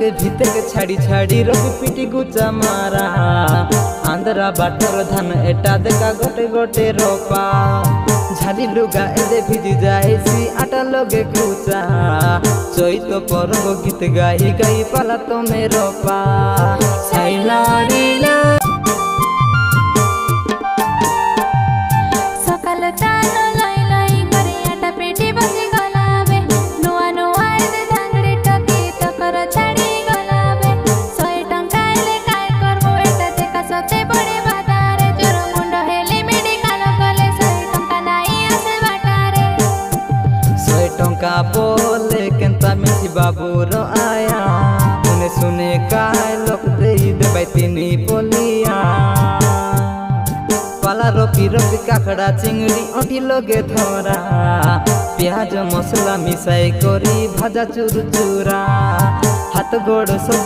के भीतर के छाड़ी छाड़ी रवि पिटी गुचा मारा आंध्रा बाटर धान एटा देखा गोटे गोटे रोपा झाड़ी लुगा एदे भिजी जाए सी आटा लगे कुचा चैत परब गीत गाई गाई पाला तो में रोपा टंका बोले केंता मिठी बाबू रो आया सुने सुने काय लोक दे देबै तिनी बोलिया पाला रोपी रोपी काकड़ा चिंगड़ी अठी लगे धरा प्याज मसला मिसाई करी भाजा चूर चूरा हाथ गोड़ सब